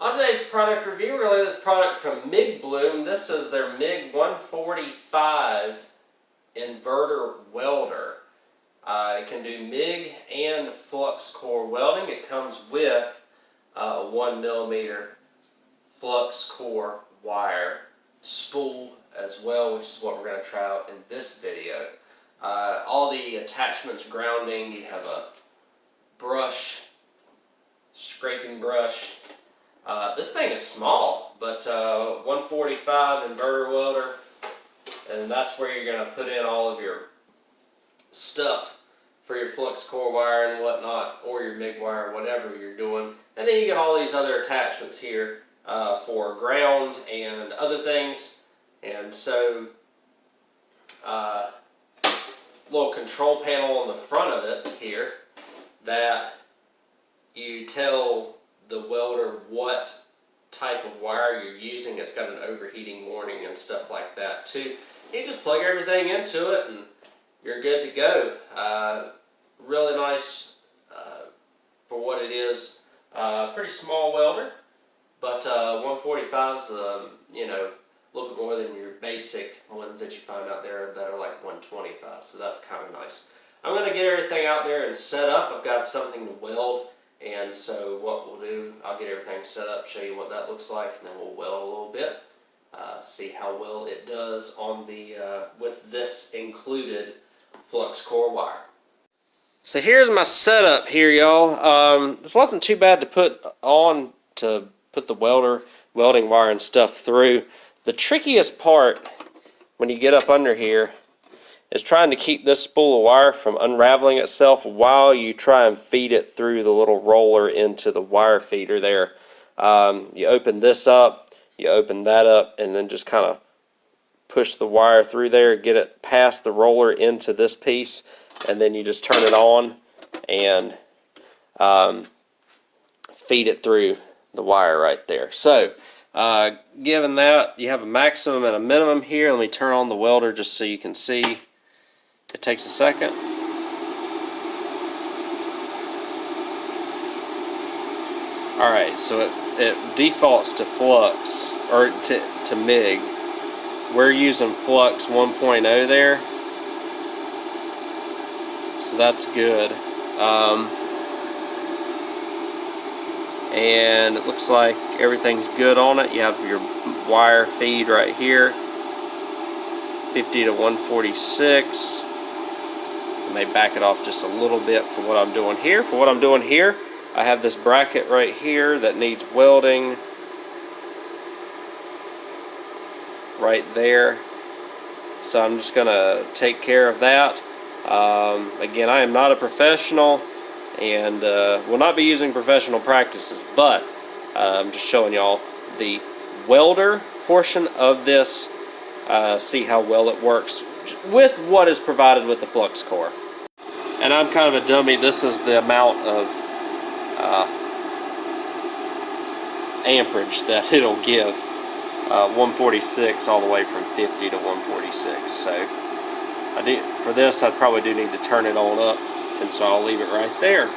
On today's product review, we're going to look at this product from MIGBLOOM. This is their MIG 145 inverter welder. It can do MIG and flux core welding. It comes with a 1mm flux core wire spool as well, which is what we're going to try out in this video. All the attachments, grounding, you have a brush, scraping brush. This thing is small, but 145 inverter welder, and that's where you're going to put in all of your stuff for your flux core wire and whatnot, or your MIG wire, whatever you're doing. And then you get all these other attachments here for ground and other things. And so, little control panel on the front of it here that you tell the welder what type of wire you're using. It's got an overheating warning and stuff like that too. You just plug everything into it and you're good to go. Really nice for what it is. Pretty small welder, but 145's you know, a little bit more than your basic ones that you find out there that are like 125. So that's kind of nice. I'm going to get everything out there and set up. I've got something to weld. And so what we'll do, I'll get everything set up, show you what that looks like, and then we'll weld a little bit, see how well it does on the with this included flux core wire. So here's my setup here, y'all. This wasn't too bad to put the welding wire and stuff through. The trickiest part when you get up under here is trying to keep this spool of wire from unraveling itself while you try and feed it through the little roller into the wire feeder there. You open this up, you open that up, and then just kind of push the wire through there, get it past the roller into this piece, and then you just turn it on and feed it through the wire right there. So, given that, you have a maximum and a minimum here. Let me turn on the welder just so you can see. It takes a second. Alright, so it defaults to flux, or to MIG. We're using flux 1.0 there, so that's good. And it looks like everything's good on it. You have your wire feed right here, 50 to 146. I may back it off just a little bit for what I'm doing here. For what I'm doing here, I have this bracket right here that needs welding right there. So I'm just going to take care of that. Again, I am not a professional and will not be using professional practices, but I'm just showing y'all the welder portion of this. See how well it works with what is provided with the flux core. And I'm kind of a dummy. This is the amount of amperage that it'll give. 146 all the way from 50 to 146. So for this, I probably do need to turn it on up, and so I'll leave it right there.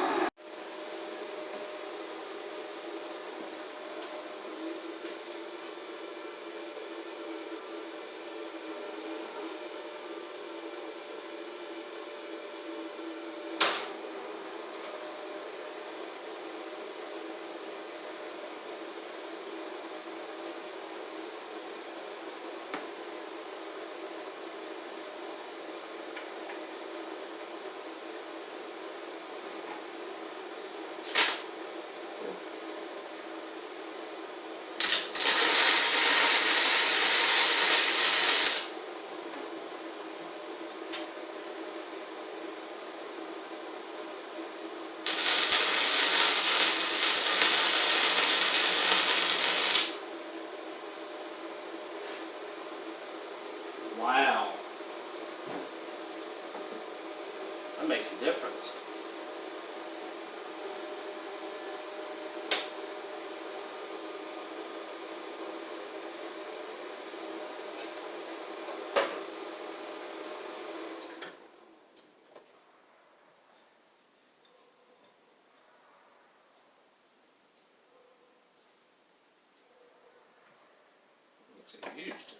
Makes a huge difference.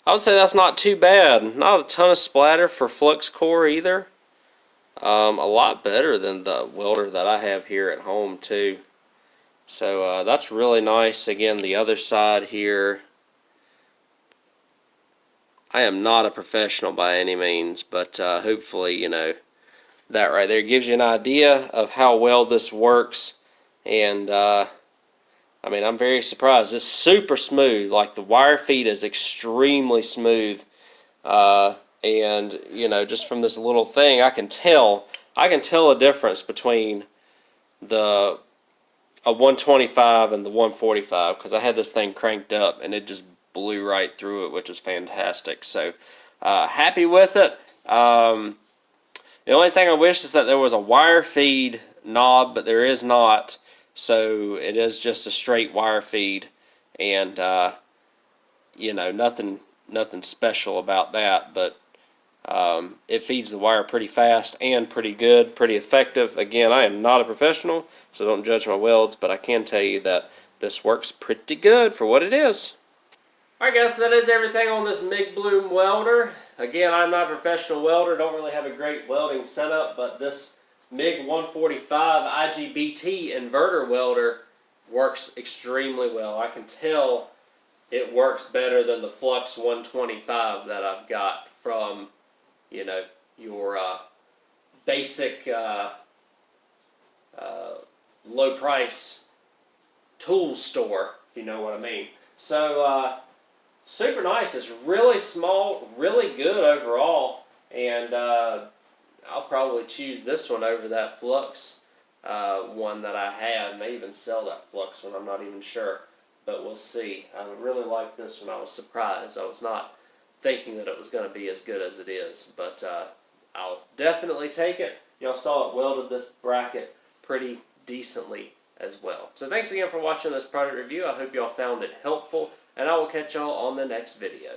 I would say that's not too bad. Not a ton of splatter for flux core either. A lot better than the welder that I have here at home too. So that's really nice. Again, the other side here. I am not a professional by any means, but hopefully, you know, that right there gives you an idea of how well this works. And I mean, I'm very surprised. It's super smooth. Like the wire feed is extremely smooth. And you know, just from this little thing, I can tell a difference between the a 125 and the 145 because I had this thing cranked up and it just blew right through it, which was fantastic. So happy with it. The only thing I wish is that there was a wire feed knob, but there is not. So it is just a straight wire feed, and you know, nothing special about that. But it feeds the wire pretty fast and pretty good, pretty effective. Again, I am not a professional, so don't judge my welds, but I can tell you that this works pretty good for what it is. Alright guys, so that is everything on this MIGBLOOM welder. Again, I'm not a professional welder, don't really have a great welding setup, but this MIG 145 IGBT inverter welder works extremely well. I can tell it works better than the Flux 125 that I've got from, you know, your basic low price tool store, if you know what I mean. So super nice. It's really small, really good overall, and I'll probably choose this one over that Flux one that I have. May even sell that Flux one, I'm not even sure, but we'll see. I really like this one. I was surprised. I was not thinking that it was going to be as good as it is, but I'll definitely take it. Y'all saw it welded this bracket pretty decently as well. So thanks again for watching this product review. I hope y'all found it helpful, and I will catch y'all on the next video.